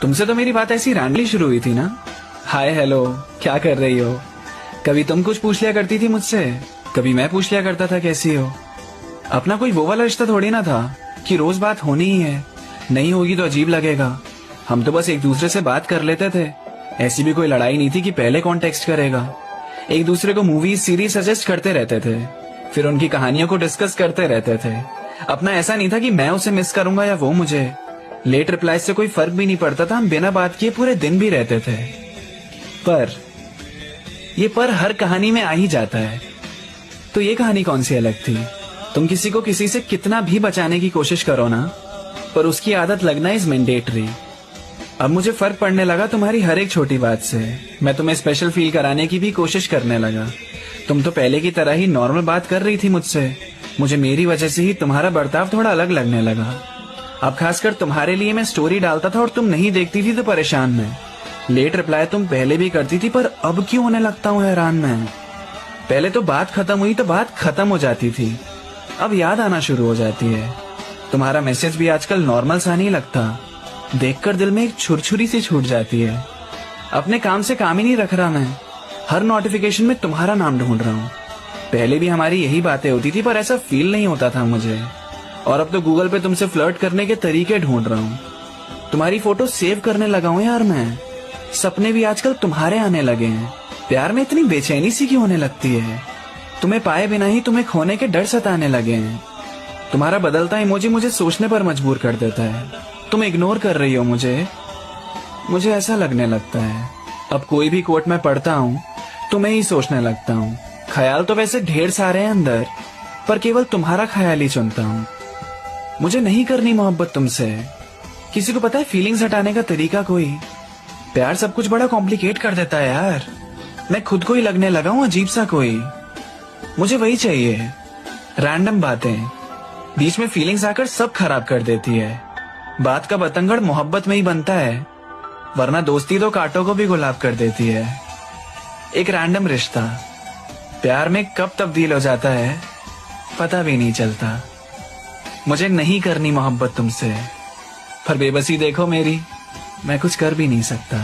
तुमसे तो मेरी बात ऐसी रैंडमली शुरू हुई थी ना। हाय हेलो, क्या कर रही हो। कभी तुम कुछ पूछ लिया करती थी मुझसे, कभी मैं पूछ लिया करता था कैसी हो। अपना कोई वो वाला रिश्ता थोड़ी ना था कि रोज बात होनी ही है, नहीं होगी तो अजीब लगेगा। हम तो बस एक दूसरे से बात कर लेते थे। ऐसी भी कोई लड़ाई नहीं थी कि पहले कौन टेक्स्ट करेगा। एक दूसरे को मूवीज सीरीज सजेस्ट करते रहते थे, फिर उनकी कहानियों को डिस्कस करते रहते थे। अपना ऐसा नहीं था कि मैं उसे मिस करूंगा या वो मुझे। लेट रिप्लाई से कोई फर्क भी नहीं पड़ता था, हम बिना बात किए पूरे दिन भी रहते थे। पर हर कहानी में आ ही जाता है। तो ये कहानी कौन सी अलग थी। तुम किसी को किसी से कितना भी बचाने की कोशिश करो ना, पर उसकी आदत लगना इज मैंडेटरी। अब मुझे फर्क पड़ने लगा तुम्हारी हर एक छोटी बात से। मैं तुम्हें स्पेशल फील कराने की भी कोशिश करने लगा। तुम तो पहले की तरह ही नॉर्मल बात कर रही थी मुझसे। मुझे मेरी वजह से ही तुम्हारा बर्ताव थोड़ा अलग लगने लगा। अब खासकर तुम्हारे लिए मैं स्टोरी डालता था और तुम नहीं देखती थी तो परेशान मैं। लेट रिप्लाई तुम पहले भी करती थी, पर अब क्यों होने लगता हूँ हैरान मैं। पहले तो बात खत्म हुई तो बात खत्म हो जाती थी, अब याद आना शुरू हो जाती है। तुम्हारा मैसेज भी आजकल नॉर्मल सा नहीं लगता, देखकर दिल में एक छुरछुरी सी छूट जाती है। अपने काम से काम ही नहीं रख रहा मैं, हर नोटिफिकेशन में तुम्हारा नाम ढूंढ रहा हूँ। पहले भी हमारी यही बातें होती थी, पर ऐसा फील नहीं होता था मुझे। और अब तो गूगल पे तुमसे फ्लर्ट करने के तरीके ढूंढ रहा हूँ। तुम्हारी फोटो सेव करने लगा हूँ यार मैं। सपने भी आजकल तुम्हारे आने लगे हैं। प्यार में इतनी बेचैनी सी क्यों होने लगती है। तुम्हें पाए बिना ही तुम्हें खोने के डर सताने लगे हैं। तुम्हारा बदलता इमोजी मुझे सोचने पर मजबूर कर देता है। तुम इग्नोर कर रही हो मुझे ऐसा लगने लगता है। अब कोई भी कोट मैं पढ़ता हूँ तुम्हें ही सोचने लगता हूँ। ख्याल तो वैसे ढेर सारे हैं अंदर, पर केवल तुम्हारा ख्याल ही चुनता हूँ। मुझे नहीं करनी मोहब्बत तुमसे। किसी को पता है फीलिंग्स हटाने का तरीका कोई। प्यार सब कुछ बड़ा कॉम्प्लिकेट कर देता है यार। मैं खुद को ही लगने लगा हूँ अजीब सा कोई। मुझे वही चाहिए, रैंडम बातें बीच में फीलिंग्स आकर सब खराब कर देती है। बात का बतंगड़ मोहब्बत में ही बनता है, वरना दोस्ती तो कांटों को भी गुलाब कर देती है। एक रैंडम रिश्ता प्यार में कब तब्दील हो जाता है पता भी नहीं चलता। मुझे नहीं करनी मोहब्बत तुमसे, पर बेबसी देखो मेरी, मैं कुछ कर भी नहीं सकता।